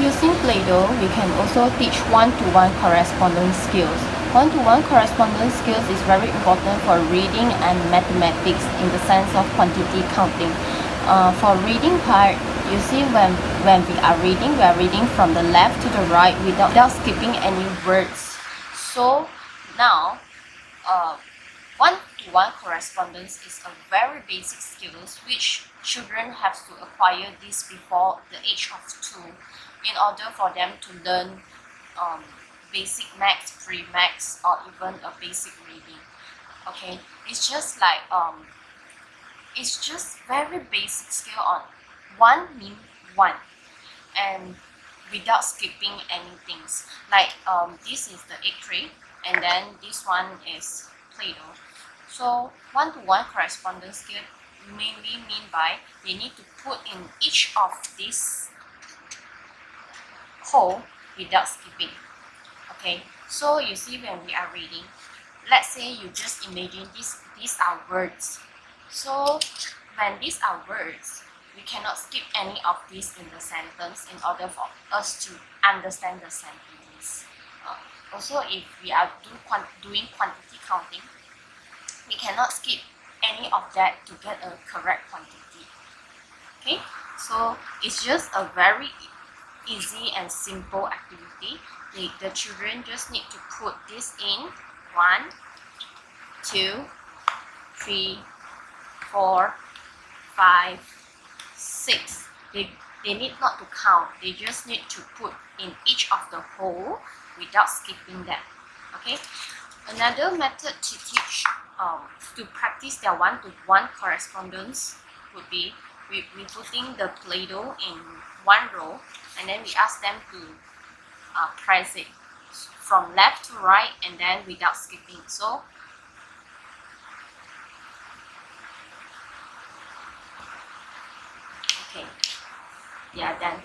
using Play-Doh, we can also teach one-to-one correspondence skills. One-to-one correspondence skills is very important for reading and mathematics in the sense of quantity counting. For reading part, you see when we are reading from the left to the right without skipping any words. So now, one-to-one correspondence is a very basic skills which children have to acquire this before the age of 2 in order for them to learn basic maths, pre-maths, or even a basic reading. Okay, it's just like it's just very basic skill on one mean one and without skipping anything. Like this is the egg tray, and then this one is Play-Doh. So one-to-one correspondence skill mainly mean by they need to put in each of these hole without skipping. Okay, so you see when we are reading, let's say you just imagine these are words. So when these are words, we cannot skip any of these in the sentence in order for us to understand the sentence. Also, if we are doing quantity counting, we cannot skip any of that to get a correct quantity. Okay, so it's just a very easy and simple activity. The children just need to put this in 1, 2, 3, 4, 5, 6. They need not to count. They just need to put in each of the hole without skipping them. Okay. Another method to teach to practice their one-to-one correspondence would be we putting the Play-Doh in one row, and then we ask them to press it from left to right and then without skipping. So okay, yeah, done.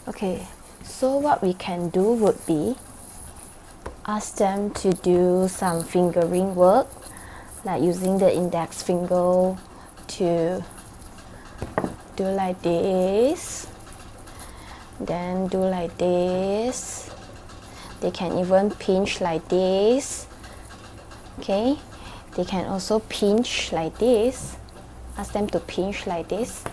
Okay, so what we can do would be ask them to do some fingering work, like using the index finger to do like this, then do like this. They can even pinch like this. Okay, they can also pinch like this. Ask them to pinch like this.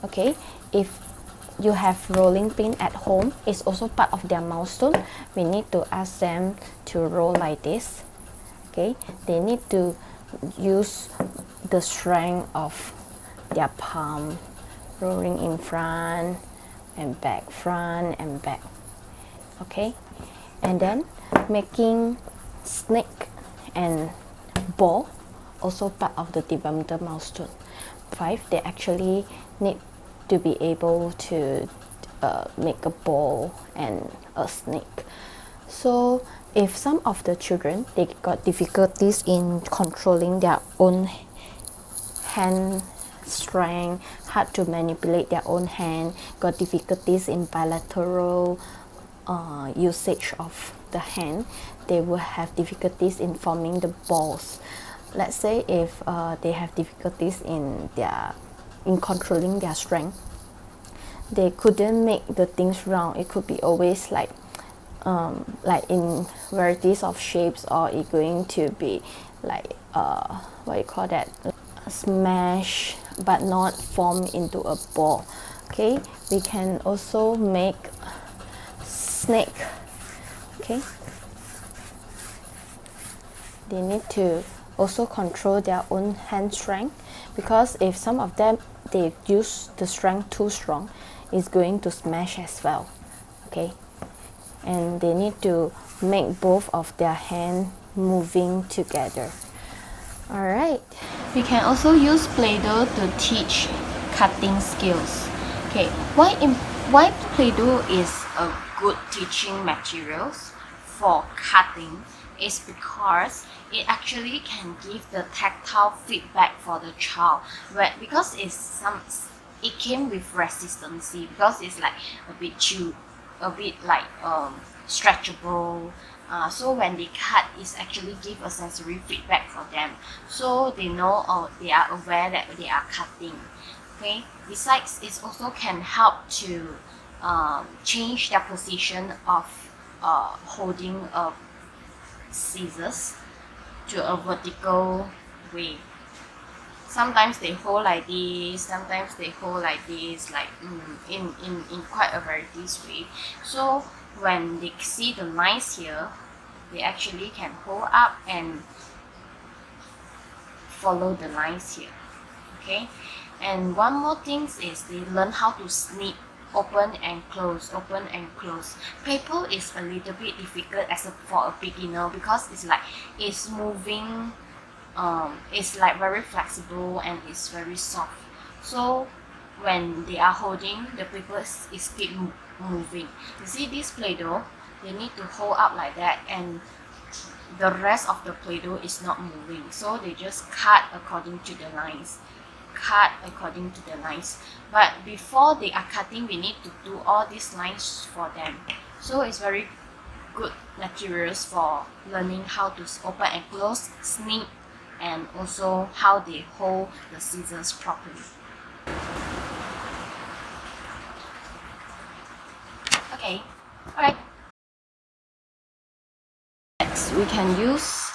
Okay, if you have rolling pin at home, it's also part of their milestone. We need to ask them to roll like this. Okay, they need to use the strength of their palm, rolling in front and back, front and back. Okay, and then making snake and ball, also part of the developmental milestone. 5, they actually need to be able to make a ball and a snake. So if some of the children, they got difficulties in controlling their own hand strength, hard to manipulate their own hand, got difficulties in bilateral usage of the hand, they will have difficulties in forming the balls. Let's say if they have difficulties in controlling their strength, they couldn't make the things round. It could be always like in varieties of shapes, or it's going to be like what you call that, smash but not form into a ball. Okay, we can also make snake. Okay, they need to also control their own hand strength, because if some of them they use the strength too strong, it's going to smash as well. Okay, and they need to make both of their hand moving together. All right, We can also use Play-Doh to teach cutting skills. Okay, why Play-Doh is a good teaching materials for cutting is because it actually can give the tactile feedback for the child, because it came with resistance, because it's like a bit like stretchable. So when they cut, it's actually give a sensory feedback for them, so they know, or they are aware that they are cutting. Okay. Besides, it also can help to change their position of holding a scissors to a vertical way. Sometimes they hold like this, sometimes they hold like this, like in quite a varieties way. So when they see the lines here, they actually can hold up and follow the lines here. Okay. And one more thing is they learn how to snip, open and close, open and close. Paper is a little bit difficult for a beginner because it's moving, it's like very flexible and it's very soft. So when they are holding, the paper is keep moving. You see this Play-Doh, they need to hold up like that, and the rest of the Play-Doh is not moving. So they just cut according to the lines. Cut according to the lines. But before they are cutting, we need to do all these lines for them. So it's very good materials for learning how to open and close, snip, and also how they hold the scissors properly. Okay, alright. Next, we can use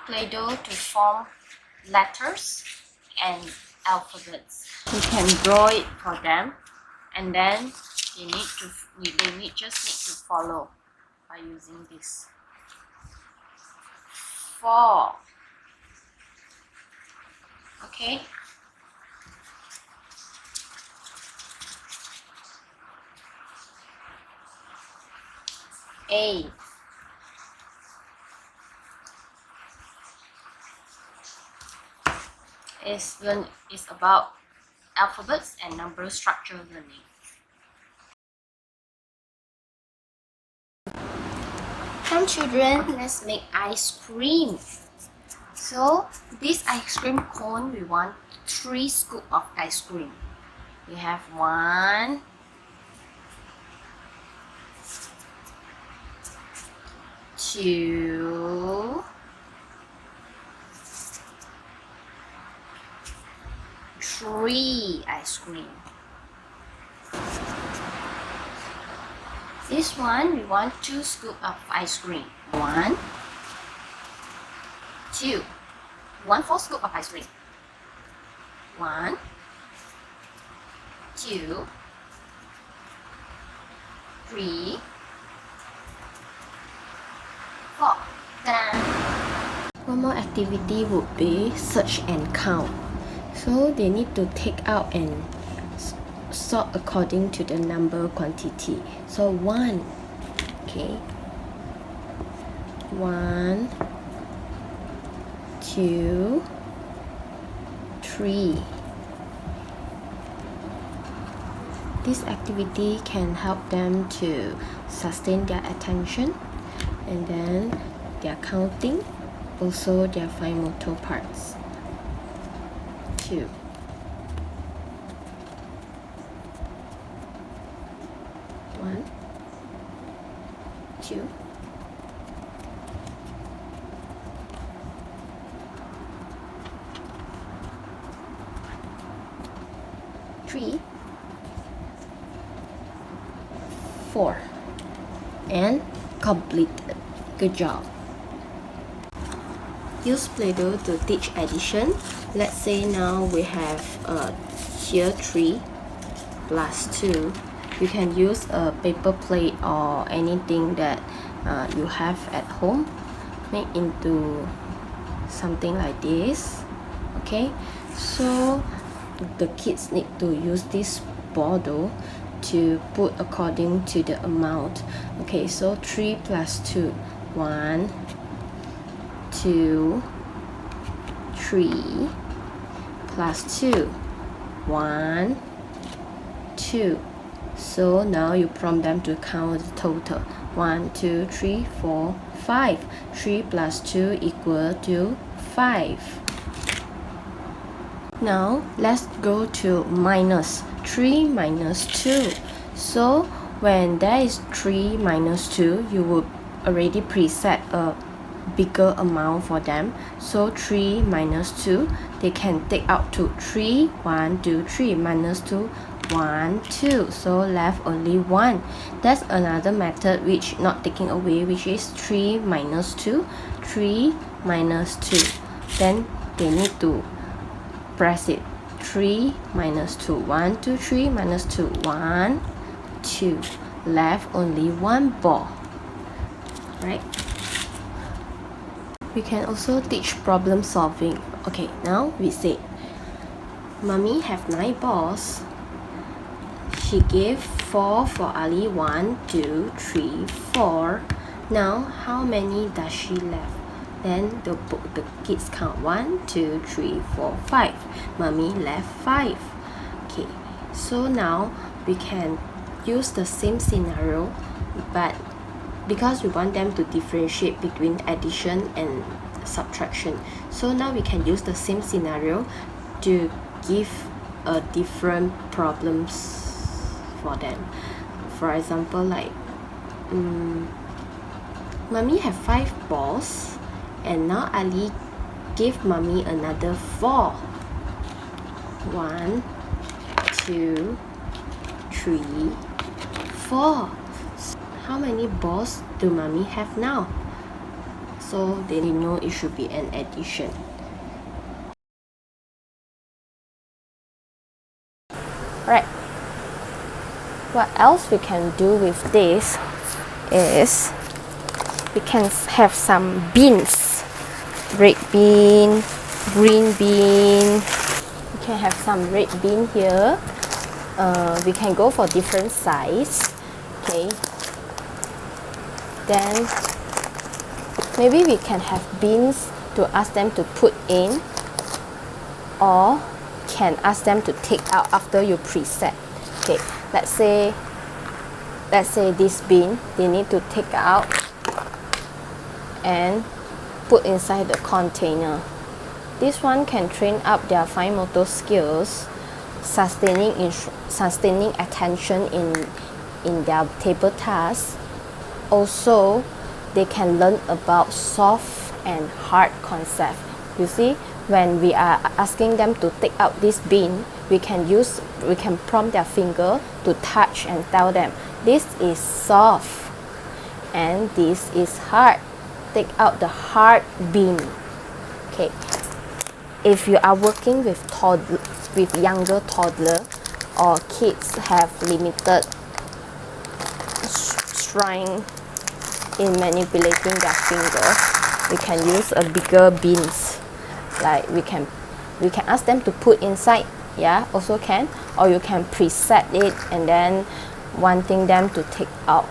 Play-Doh to form letters and alphabets. We can draw it for them, and then they just need to follow by using this. 4. Okay. A. is about alphabets and number structure learning. Come children, let's make ice cream. So this ice cream cone, we want 3 scoops of ice cream. We have 1, 2, 3 ice cream. This one, we want 2 scoops of ice cream. 1, 2, 1/4 scoop of ice cream. 1, 2, 3, 4. Ta-da! One more activity would be search and count. So they need to take out and sort according to the number quantity. So 1, okay, 1, 2, 3. This activity can help them to sustain their attention, and then their counting, also their fine motor parts. 2, 1, 2, 3, 4, and completed. Good job. Use Play-Doh to teach addition. Let's say now we have here 3 plus 2. You can use a paper plate or anything that you have at home, make into something like this. Okay, so the kids need to use this bottle to put according to the amount. Okay, so 3 plus 2, 1, 2, 3 plus 2, 1, 2. So now you prompt them to count the total. 1, 2, 3, 4, 5. 3 plus 2 equal to 5. Now let's go to minus. 3 minus 2. So when there is 3 minus 2, you would already preset a bigger amount for them. So 3 minus 2, they can take out to 3, 1, 2, 3, minus 2, 1, 2, so left only 1. That's another method which not taking away, which is 3 minus 2, 3 minus 2. Then they need to press it. 3 minus 2, 1, 2, 3, minus 2, 1, 2. Left only 1 ball, right? We can also teach problem solving. Okay, now we say, Mommy have 9 balls. She gave 4 for Ali. 1, 2, 3, 4. Now, how many does she left? Then the kids count 1, 2, 3, 4, 5. Mommy left 5. Okay, so now we can use the same scenario, but because we want them to differentiate between addition and subtraction, so now we can use the same scenario to give a different problems for them. For example, like Mommy have 5 balls, and now Ali give Mommy another 4. 1, 2, 3, 4. How many balls do Mommy have now? So they know it should be an addition. Right. What else we can do with this is we can have some beans. Red bean, green bean. We can have some red bean here. We can go for different size. Okay. Then maybe we can have beans to ask them to put in, or can ask them to take out after you preset. Okay, let's say this bean they need to take out and put inside the container. This one can train up their fine motor skills, sustaining attention in their table tasks. Also, they can learn about soft and hard concept. You see, when we are asking them to take out this bean, we can prompt their finger to touch and tell them this is soft and this is hard. Take out the hard bean. Okay. If you are working with younger toddler or kids have limited strength in manipulating their fingers, we can use a bigger beans. Like we can ask them to put inside, yeah, also can, or you can preset it and then wanting them to take out.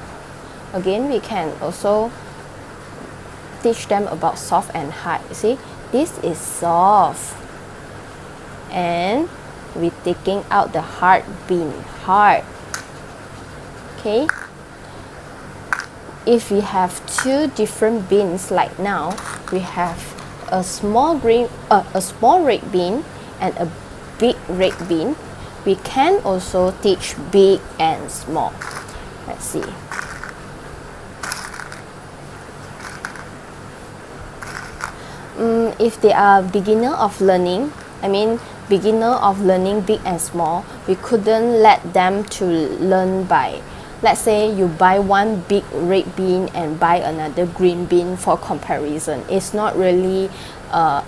Again, we can also teach them about soft and hard. You see, this is soft, and we're taking out the hard bean, hard. Okay. If we have 2 different beans, like now we have a small red bean and a big red bean, we can also teach big and small. Let's see. If they are beginner of learning big and small, we couldn't let them to learn by, let's say you buy one big red bean and buy another green bean for comparison. It's not really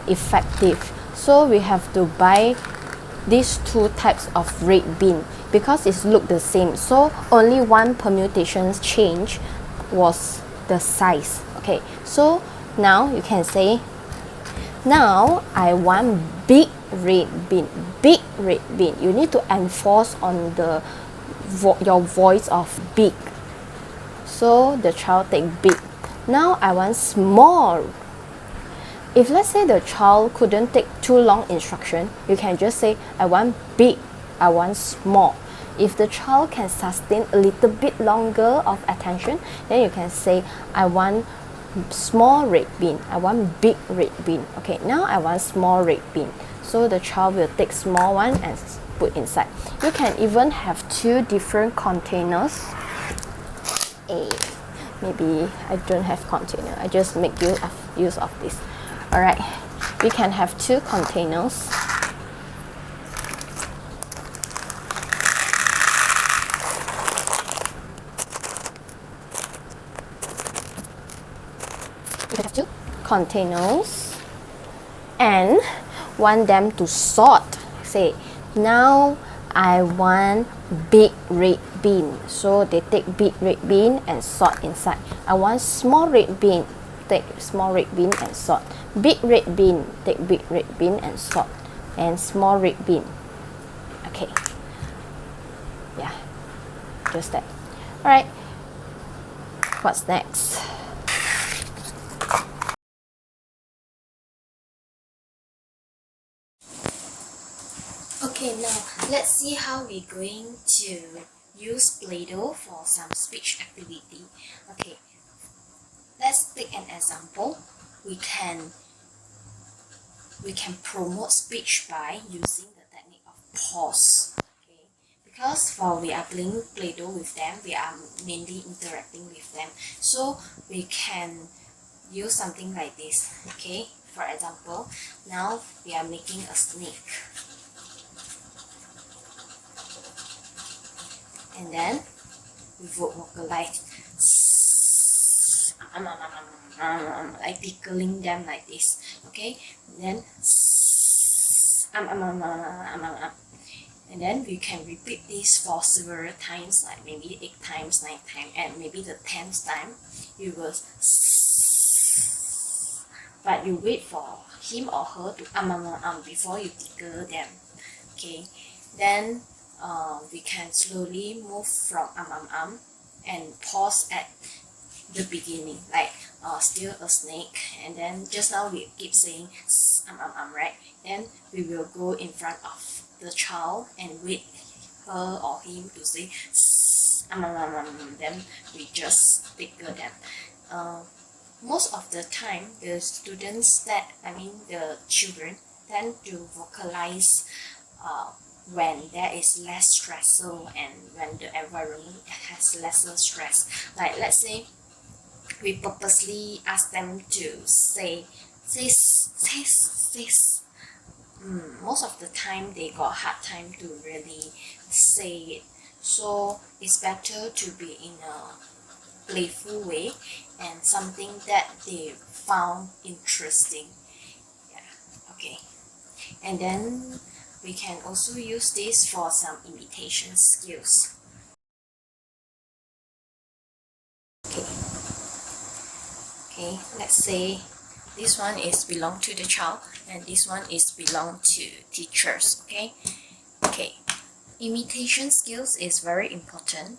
effective. So we have to buy these 2 types of red bean because it's look the same. So only one permutation change was the size. Okay, so now you can say, now I want big red bean. Big red bean. You need to enforce on the your voice of big. So the child take big. Now I want small. If let's say the child couldn't take too long instruction, you can just say, I want big, I want small. If the child can sustain a little bit longer of attention, then you can say, I want small red bean, I want big red bean. Okay, now I want small red bean. So the child will take small one and put inside. You can even have 2 different containers. Maybe I don't have container, I just make you a use of this. Alright, we can have 2 containers. We have 2 containers and want them to sort. Say, now I want big red bean. So they take big red bean and sort inside. I want small red bean. Take small red bean and sort. Big red bean. Take big red bean and sort. And small red bean. Okay. Yeah. Just that. Alright. What's next? Okay, now let's see how we're going to use Play-Doh for some speech activity. Okay, let's take an example. We can promote speech by using the technique of pause. Okay, because while we are playing Play-Doh with them, we are mainly interacting with them. So we can use something like this. Okay, for example, now we are making a snake. And then we vocalize like tickling them like this. Okay, and then and then we can repeat this for several times, like maybe 8 times, 9 times, and maybe the 10th time you will but you wait for him or her to before you tickle them. Okay, then we can slowly move from and pause at the beginning, like still a snake, and then just now we keep saying right? Then we will go in front of the child and wait her or him to say then we just tickle them. Most of the time, the children tend to vocalize when there is less stressful and when the environment has lesser stress. Like let's say we purposely ask them to say this. Most of the time they got hard time to really say it. So it's better to be in a playful way and something that they found interesting. Yeah, okay. And then we can also use this for some imitation skills. Okay, let's say this one is belong to the child and this one is belong to teachers. Okay, imitation skills is very important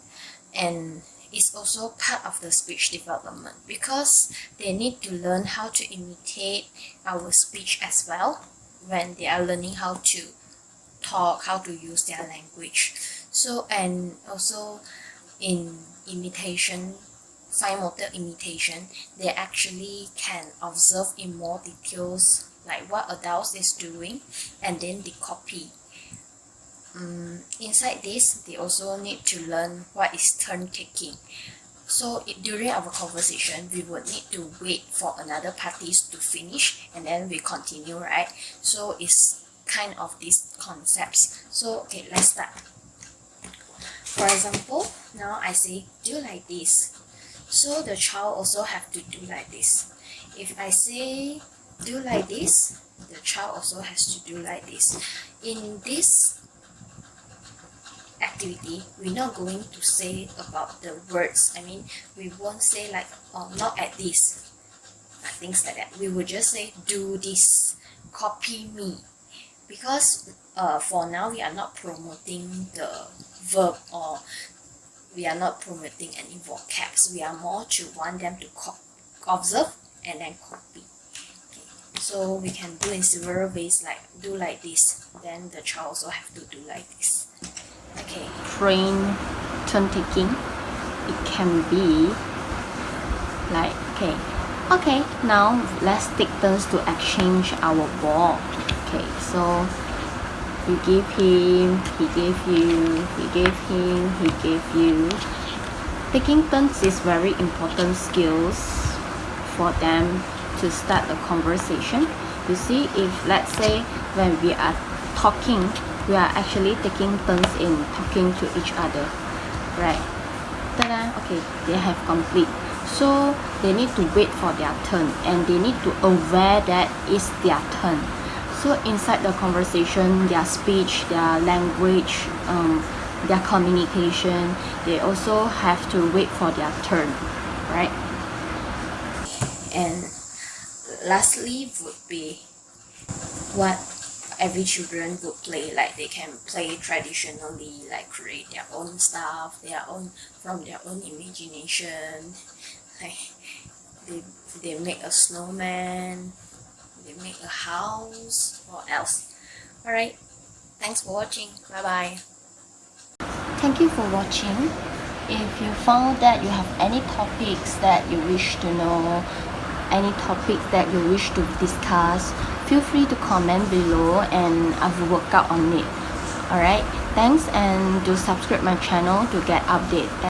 and it's also part of the speech development because they need to learn how to imitate our speech as well when they are learning how to talk, how to use their language. So, and also in imitation, fine motor imitation, they actually can observe in more details like what adults is doing and then they copy. Inside this, they also need to learn what is turn taking. So during our conversation, we would need to wait for another parties to finish and then we continue, right? So it's kind of these concepts. So okay, let's start. For example, now I say do like this. So the child also have to do like this. If I say do like this, the child also has to do like this. In this activity, we're not going to say about the words. We won't say like, oh, not at this, things like that. We will just say do this, copy me. Because for now, we are not promoting the verb or we are not promoting any vocabs. We are more to want them to observe and then copy. Okay. So we can do in several ways, like do like this. Then the child also have to do like this. Okay. Train turn taking. It can be like, okay, now let's take turns to exchange our ball. Okay, so you give him, he gave you, he gave him, he gave you. Taking turns is very important skills for them to start a conversation. You see, if let's say when we are talking, we are actually taking turns in talking to each other, right? Ta-da! Okay, they have complete. So they need to wait for their turn, and they need to aware that it's their turn. So inside the conversation, their speech, their language, their communication, they also have to wait for their turn, right? And lastly would be what every children would play. Like they can play traditionally, like create their own stuff, from their own imagination. Like they make a snowman, they make a house, or else. Alright, thanks for watching. Bye bye. Thank you for watching. If you found that you have any topics that you wish to know, any topics that you wish to discuss, feel free to comment below and I will work out on it. Alright, thanks, and do subscribe my channel to get updates.